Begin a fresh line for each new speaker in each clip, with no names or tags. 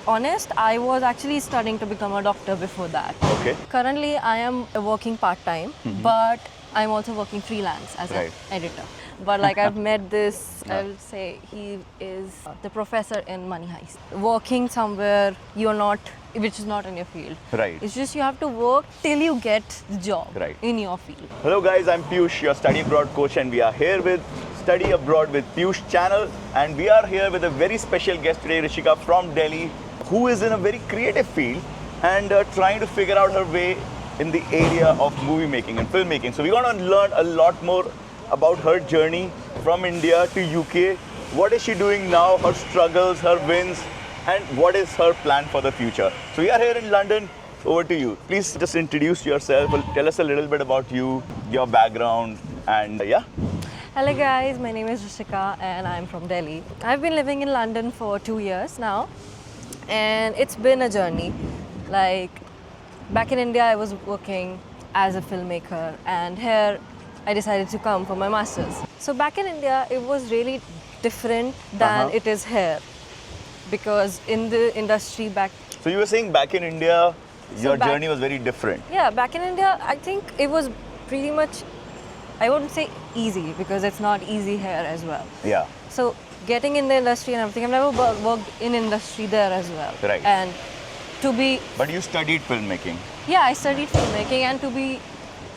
honest, I was actually studying to become a doctor before that.
Okay.
Currently, I am working part-time, but I'm also working freelance as
Right.
an editor. But like I've met this,
Yeah.
I will say he is the professor in Money Heist. Working somewhere you're not, which is not in your field.
Right.
It's just you have to work till you get the job
Right.
in your field.
Hello guys, I'm Piyush, your study abroad coach, and we are here with Study Abroad with Piyush channel, and we are here with a very special guest today, Rishika from Delhi, who is in a very creative field and trying to figure out her way in the area of movie making and filmmaking. So we're going to learn a lot more about her journey from India to UK. What is she doing now, her struggles, her wins, and what is her plan for the future. So we are here in London. Over to you. Please just introduce yourself. Tell us a little bit about you, your background, and yeah.
Hello guys, my name is Rishika and I'm from Delhi. I've been living in London for 2 years now, and it's been a journey. Like back in India I was working as a filmmaker, and here I decided to come for my masters. So back in India it was really different than it is here, because in the industry back
So you were saying back in India, your
back-
journey was very different.
Yeah, back in India, I think it was pretty much, I wouldn't say easy because it's not easy here as well.
Yeah.
So getting in the industry and everything, I've never worked in industry there as well.
Right.
And to be,
But you studied filmmaking.
yeah, I studied filmmaking, and to be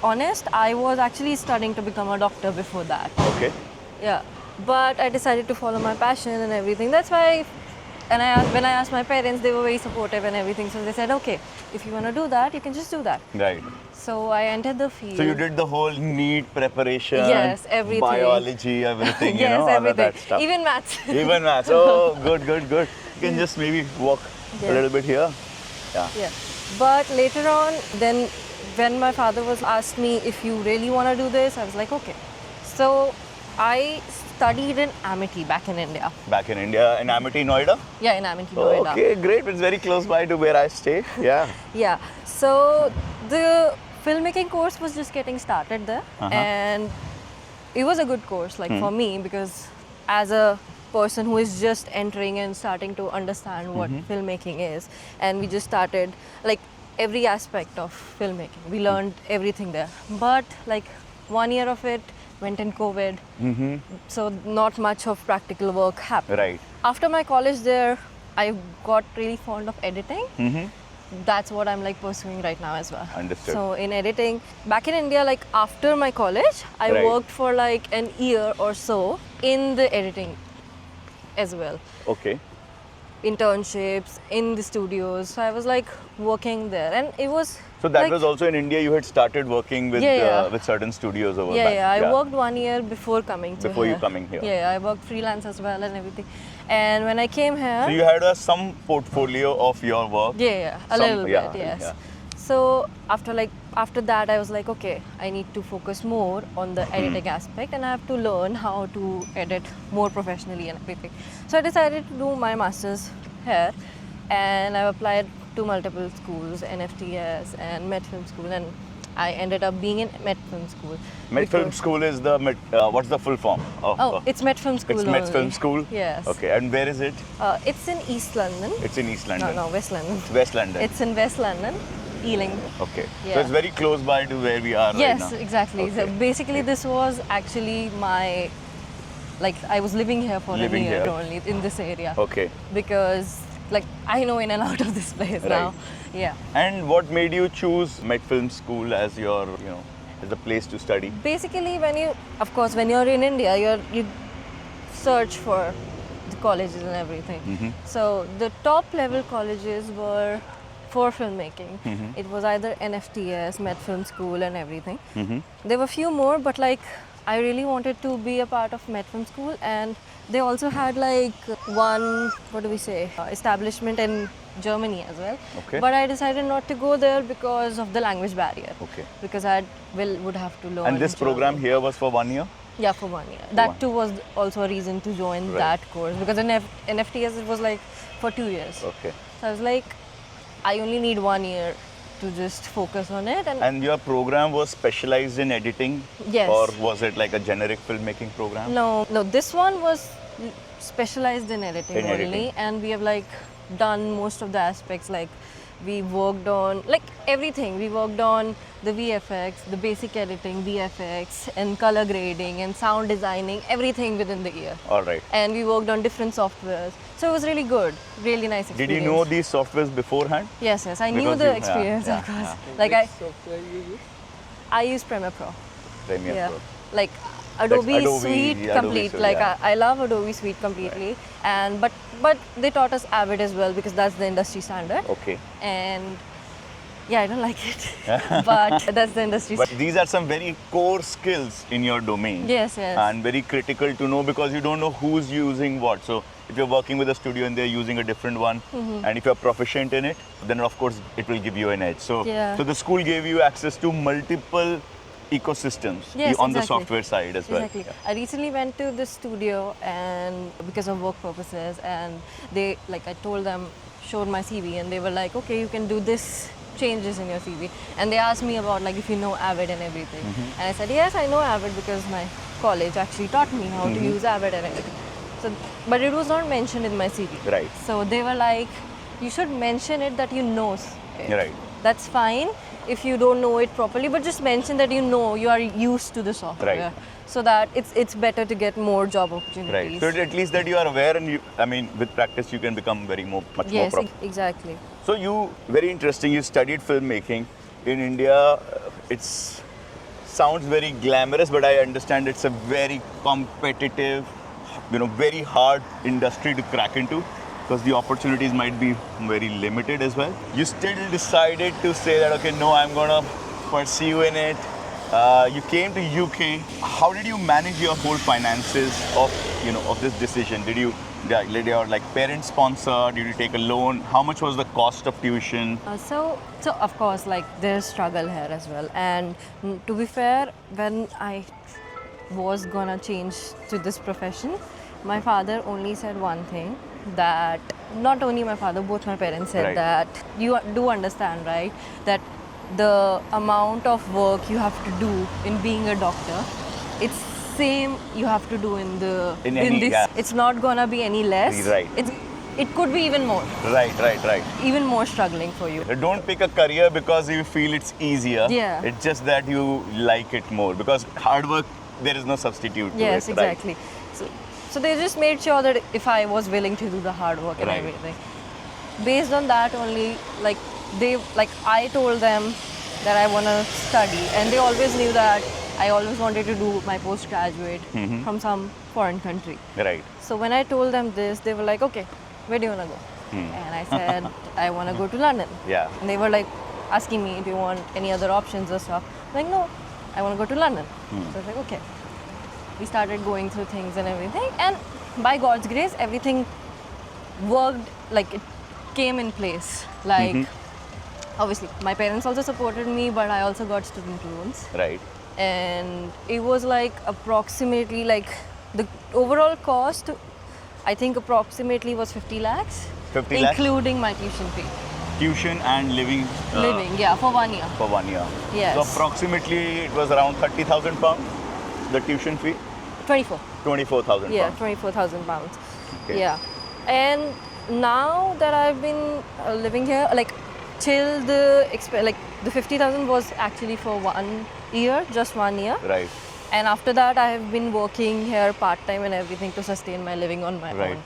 honest, I was actually studying to become a doctor before that.
Okay.
Yeah, but I decided to follow my passion and everything. That's why, and when I asked my parents, they were very supportive and everything. So they said, okay, if you want to do that, you can just do that.
Right.
So I entered the field.
So you did the whole NEET preparation.
Yes, everything.
Biology, everything,
yes,
all
everything.
of that stuff.
Even maths.
Even maths. Oh, good, good, good. You can just maybe walk
Yeah.
a little bit here. Yeah.
Yeah. But later on, then when my father was asked me if you really want to do this, I was like, okay. So I studied in Amity back in India.
Back in India, in Amity, Noida.
Yeah, in Amity,
Oh,
Noida.
okay, great. It's very close by to where I stay. Yeah.
Yeah. So the filmmaking course was just getting started there, and it was a good course, like for me, because as a person who is just entering and starting to understand what filmmaking is, and we just started like every aspect of filmmaking. We learned everything there, but like 1 year of it went in COVID, so not much of practical work happened.
Right.
After my college there, I got really fond of editing. That's what I'm like pursuing right now as well.
Understood.
So in editing, back in India, like after my college, I
Right.
worked for like an year or so in the editing as well.
Okay.
Internships in the studios. So I was like working there, and it was.
So that
like,
was also in India. You had started working with
Yeah.
with certain studios over
Yeah,
back.
yeah. I worked 1 year before coming to
Before you
here.
coming here.
Yeah, I worked freelance as well and everything. And when I came here.
So you had some portfolio of your work.
Yeah, a
Some-
little
yeah,
bit, yes.
yeah.
So after that, I was like, okay, I need to focus more on the editing aspect, and I have to learn how to edit more professionally and everything. So I decided to do my masters here, and I applied to multiple schools, NFTS and Met Film School, and I ended up being in Met Film School.
Met Film
because-
School is the what's the full form?
Oh, it's Met Film School.
It's Met
only.
Film School.
Yes.
Okay, and where is it?
It's in East London.
It's in East London.
No, West London.
West London.
It's in West London, Ealing.
Okay. So
Yeah.
it's very close by to where we are
Yes,
right now.
exactly. So
Okay.
basically, this was actually my, like, I was living here for
Living
a year
here.
only in this area.
Okay.
Because, like, I know in and out of this place now.
Right.
Yeah.
And what made you choose Met Film School as your, as the place to study?
Basically, when you're in India, you search for the colleges and everything. So the top level colleges were for filmmaking. It was either NFTS, Met Film School, and everything. There were a few more, but like I really wanted to be a part of Met Film School, and they also had like one, establishment in Germany as well.
Okay.
But I decided not to go there because of the language barrier.
Okay.
Because I would have to learn.
And this program
German.
here was for 1 year?
Yeah, for 1 year.
one.
That too was also a reason to join
Right.
that course, because in NFTS it was like for 2 years.
Okay.
So I was like, I only need 1 year to just focus on it.
And your program was specialized in editing?
Yes.
Or was it like a generic filmmaking program?
No, this one was specialized in editing
In
only,
editing.
and we have like done most of the aspects. Like we worked on like everything. We worked on the VFX, the basic editing, VFX, and color grading and sound designing, everything within the year.
All right.
And we worked on different softwares. So it was really good, really nice
Did
experience.
you know these softwares beforehand?
Yes, yes. I knew
Because
the
you- yeah,
experience,
yeah,
of course.
yeah.
Like
Which software you use?
I use Premiere Pro.
Premiere
Yeah.
Pro.
Like Adobe,
Adobe,
Suite
yeah, Adobe
complete.
Suite,
Like
yeah.
I love Adobe Suite completely. And but they taught us Avid as well because that's the industry standard.
Okay.
And yeah, I don't like it, but that's the industry.
But these are some very core skills in your domain.
Yes, yes.
And very critical to know because you don't know who's using what. So if you're working with a studio and they're using a different one,
Mm-hmm.
and if you're proficient in it, then of course it will give you an edge. So,
Yeah.
so the school gave you access to multiple ecosystems
Yes,
on the
exactly.
software side as well.
Exactly. I recently went to the studio and because of work purposes, and they like I told them, showed my CV, and they were like, okay, you can do this changes in your CV, and they asked me about like if you know Avid and everything,
Mm-hmm.
and I said yes, I know Avid because my college actually taught me how
Mm-hmm.
to use Avid and everything. So, but it was not mentioned in my CV.
Right.
So they were like, you should mention it that you know it.
Right.
That's fine if you don't know it properly, but just mention that you know you are used to the software,
Right.
so that it's better to get more job opportunities.
Right. So at least that you are aware, and you, I mean, with practice you can become much more
Yes,
proper.
exactly.
So you, very interesting, you studied filmmaking. In India, it's sounds very glamorous, but I understand it's a very competitive, very hard industry to crack into because the opportunities might be very limited as well. You still decided to say that, okay, no, I'm gonna pursue in it. You came to UK. How did you manage your whole finances of this decision? Did your parents sponsor? Did you take a loan? How much was the cost of tuition?
So of course, like there's struggle here as well. And to be fair, when I was gonna change to this profession, my father only said one thing, that not only my father, both my parents said
Right.
that you do understand, right, that the amount of work you have to do in being a doctor, it's same you have to do in this.
yeah.
It's not gonna be any less.
Right.
It could be even more,
Right.
even more struggling for you.
Don't pick a career because you feel it's easier.
Yeah.
It's just that you like it more because hard work, there is no substitute to
Yes,
it. right?
exactly. So they just made sure that if I was willing to do the hard work and
Right.
everything. Based on that only, I told them that I want to study, and they always knew that I always wanted to do my postgraduate
Mm-hmm.
from some foreign country.
Right.
So when I told them this, they were like, okay, where do you want to go? And I said, I want to go to London.
Yeah.
And they were like asking me, do you want any other options or stuff? I'm like, no, I want to go to London. So I was like, okay. We started going through things and everything, and by God's grace, everything worked, like it came in place. Like, obviously, my parents also supported me, but I also got student loans.
Right.
And it was like approximately like the overall cost, I think approximately was 50 lakhs.
50 lakhs?
Including my tuition fee.
Tuition and living.
Living, yeah, for 1 year.
For 1 year.
Yes.
So approximately it was around 30,000 pounds, the tuition fee.
24.
24,000
Yeah,
pounds.
24,000 pounds.
Okay.
Yeah. And now that I've been living here, like till the 50,000 was actually for 1 year, just 1 year.
Right.
And after that, I have been working here part time and everything to sustain my living on my
Right.
own.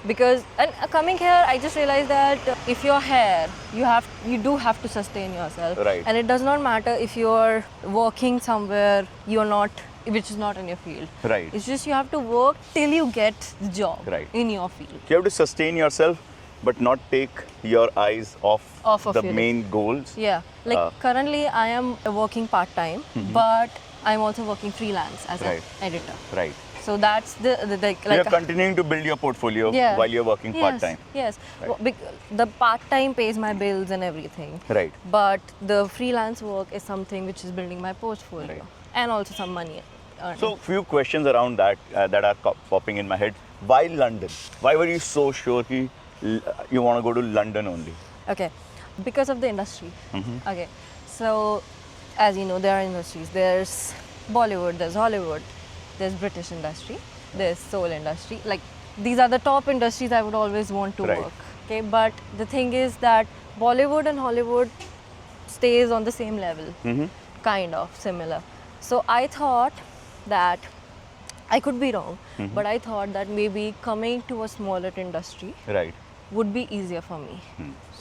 Because coming here, I just realized that if you're here, you do have to sustain yourself.
Right.
And it does not matter if you're working somewhere which is not in your field.
Right.
It's just you have to work till you get the job
Right.
in your field.
You have to sustain yourself, but not take your eyes off
Off of
the
your
main goals.
Yeah. Like currently, I am working part time, but I'm also working freelance as
Right.
an editor.
Right.
So that's the
So you're continuing to build your portfolio
Yeah.
while you're working
Yes,
part-time.
Yes.
Right.
Well, the part-time pays my bills and everything.
Right.
But the freelance work is something which is building my portfolio
Right.
and also some money earned.
So few questions around that that are popping in my head. Why London? Why were you so sure that you want to go to London only?
Okay, because of the industry.
Mm-hmm.
Okay, so as you know, there are industries. There's Bollywood, there's Hollywood, there's British industry, there's soul industry. Like these are the top industries I would always want to
Right.
work. Okay, but the thing is that Bollywood and Hollywood stays on the same level, kind of similar. So I thought that I could be wrong, but I thought that maybe coming to a smaller industry
Right.
would be easier for me,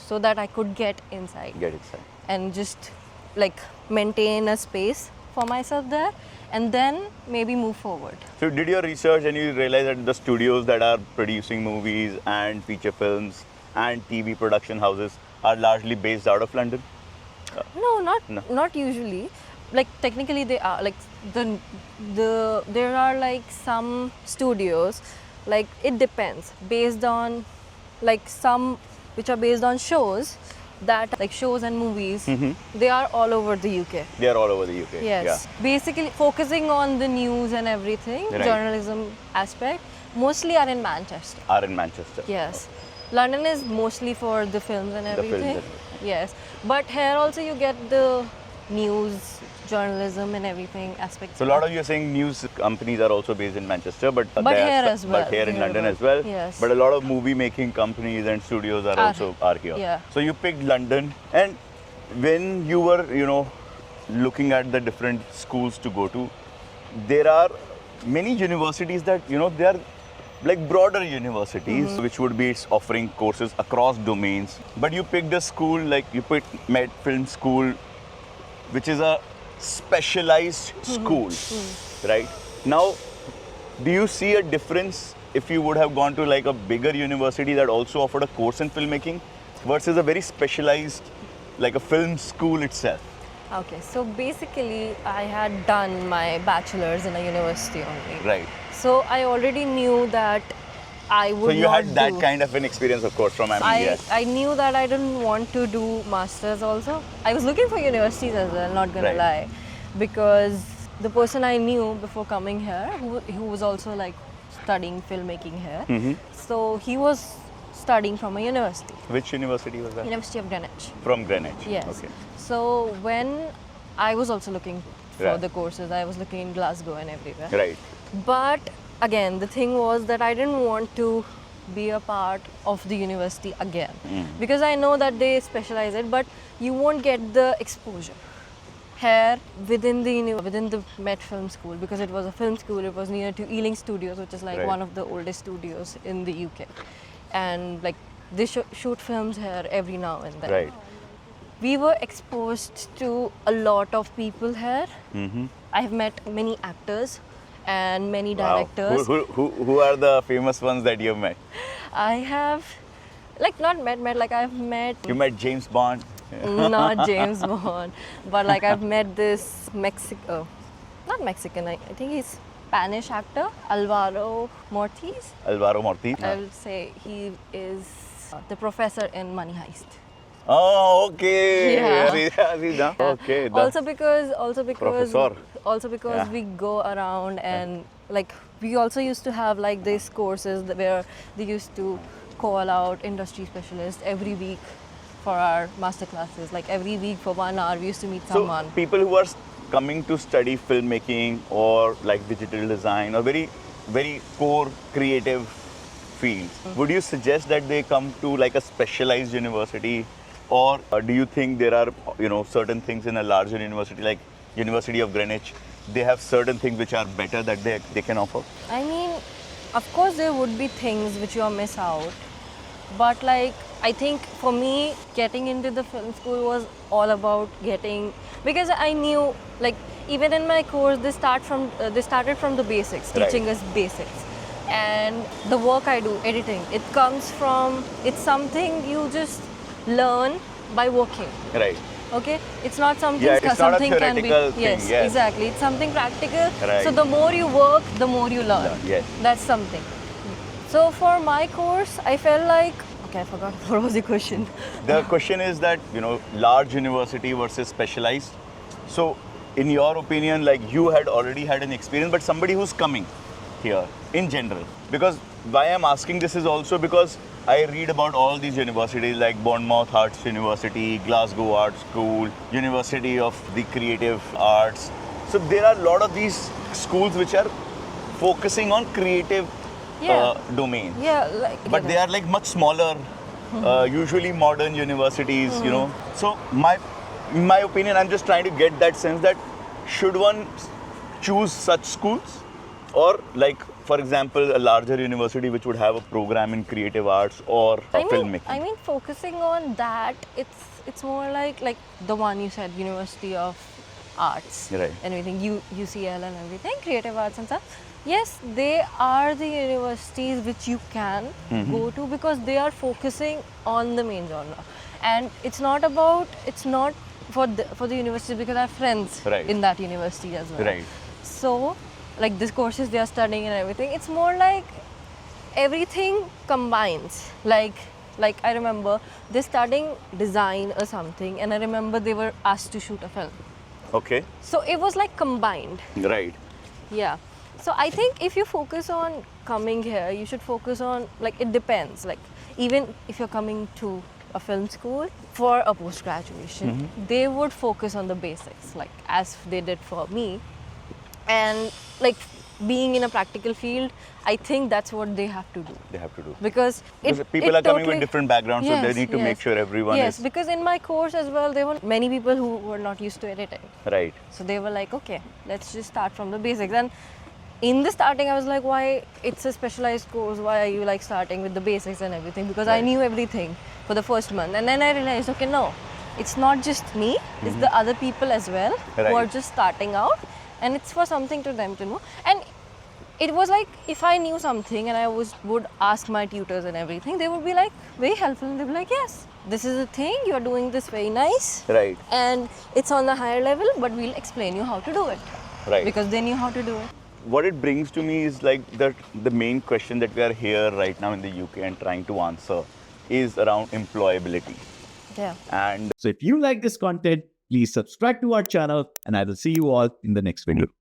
so that I could get inside
Get inside.
and just like maintain a space for myself there, and then maybe move forward.
So did your research and you realize that the studios that are producing movies and feature films and TV production houses are largely based out of London?
No,
No.
not usually. Like technically they are like there are like some studios, like it depends based on like some which are based on shows, that like shows and movies, they are all over the UK.
They are all over the UK.
Yes, basically focusing on the news and everything,
Right.
journalism aspect, mostly are in Manchester.
Yeah. Are in Manchester.
Yes. London is mostly for the films and
The films
everything.
and
Yes. But here also you get the news, journalism and everything aspects.
So a lot of you are saying news companies are also based in Manchester, but
But
they are
here as well,
But here in
here
London
as
as well.
Yes.
But a lot of movie making companies and studios are also here.
yeah.
So you picked London, and when you were looking at the different schools to go to, there are many universities that they are like broader universities which would be offering courses across domains. But you picked a school like you picked Met Film School, which is a specialized school, right? Now, do you see a difference if you would have gone to like a bigger university that also offered a course in filmmaking versus a very specialized, like a film school itself?
Okay, so basically I had done my bachelor's in a university only.
Right.
So I already knew that I would
So you
not
had that
do.
kind of an experience, of course, from MES.
I knew that I didn't want to do masters also. I was looking for universities as well, not gonna
Right.
lie, because the person I knew before coming here, who was also like studying filmmaking here, so he was studying from a university,
Which university was that?
University of Greenwich.
From Greenwich.
Yes.
Okay.
So when I was also looking for
Right.
the courses, I was looking in Glasgow and everywhere.
Right.
But again, the thing was that I didn't want to be a part of the university again, because I know that they specialize it, but you won't get the exposure here within the Met Film School, because it was a film school. It was near to Ealing Studios, which is like
Right.
one of the oldest studios in the UK, and like they shoot films here every now and then.
Right.
We were exposed to a lot of people here. I've met many actors and many directors.
Wow. Who are the famous ones that you've met?
I have, like, not met, like, I've met,
You met James Bond.
not James Bond, but like, I've met this not Mexican, I think he's Spanish actor, Alvaro Mortiz.
Alvaro Mortiz.
I will say he is the professor in Money Heist.
Oh, okay.
Yeah.
Yeah. Okay.
Also because
Professor. Yeah.
we go around and like we also used to have like these courses where they used to call out industry specialists every week for our master classes. Like every week for 1 hour we used to meet someone.
So people who are coming to study filmmaking or like digital design or very, very core creative fields, would you suggest that they come to like a specialized university, or do you think there are certain things in a larger university like University of Greenwich, they have certain things which are better that they can offer?
I mean, of course there would be things which you miss out, but like I think for me getting into the film school was all about because I knew like even in my course they started from the basics,
Right.
teaching us basics, and the work I do, editing, it's something you just learn by working.
Right.
Okay, it's not something.
Yeah, it's not a
something can be.
theoretical thing,
Yes,
yes.
exactly. It's something practical.
Right.
So the more you work, the more you learn.
Yes.
That's something. So for my course, I felt like I forgot what was the question.
The question is that, large university versus specialized. So, in your opinion, like you had already had an experience, but somebody who's coming here in general. Because why I'm asking this is also because I read about all these universities like Bournemouth Arts University, Glasgow Art School, University of the Creative Arts. So, there are a lot of these schools which are focusing on creative
Yeah.
domain.
Yeah, like.
But they are like much smaller usually modern universities, you know. So in my opinion, I'm just trying to get that sense that should one choose such schools, or like, for example, a larger university which would have a program in creative arts or filmmaking.
I mean, focusing on that, it's more like the one you said, University of Arts,
Right.
and everything, UCL and everything, creative arts and stuff. Yes, they are the universities which you can go to because they are focusing on the main genre, and it's not for the university because I have friends
Right.
in that university as well.
Right.
So, like these courses they are studying and everything, it's more like everything combines. Like I remember they're studying design or something, and I remember they were asked to shoot a film.
Okay.
So it was like combined.
Right.
Yeah. So I think if you focus on coming here, you should focus on, like, it depends. Like, even if you're coming to a film school for a post graduation, they would focus on the basics, like as they did for me. And like being in a practical field, I think that's what they have to do.
They have to do.
Because
People are coming with
totally-
different backgrounds, so they need to make sure everyone
Yes,
is
because in my course as well, there were many people who were not used to editing.
right.
So they were like, okay, let's just start from the basics. And in the starting, I was like, why it's a specialized course? Why are you like starting with the basics and everything? Because I
Right.
knew everything for the first month. And then I realized, okay, no, it's not just me, it's the other people as well who are
Right.
just starting out. And it's for something to them to know. And it was like, if I knew something and I would ask my tutors and everything, they would be like very helpful. And they'd be like, yes, this is a thing, you're doing this very nice.
Right.
And it's on the higher level, but we'll explain you how to do it.
Right.
Because they knew how to do it.
What it brings to me is like the main question that we are here right now in the UK and trying to answer is around employability.
Yeah.
And
So if you like this content, please subscribe to our channel and I will see you all in the next video.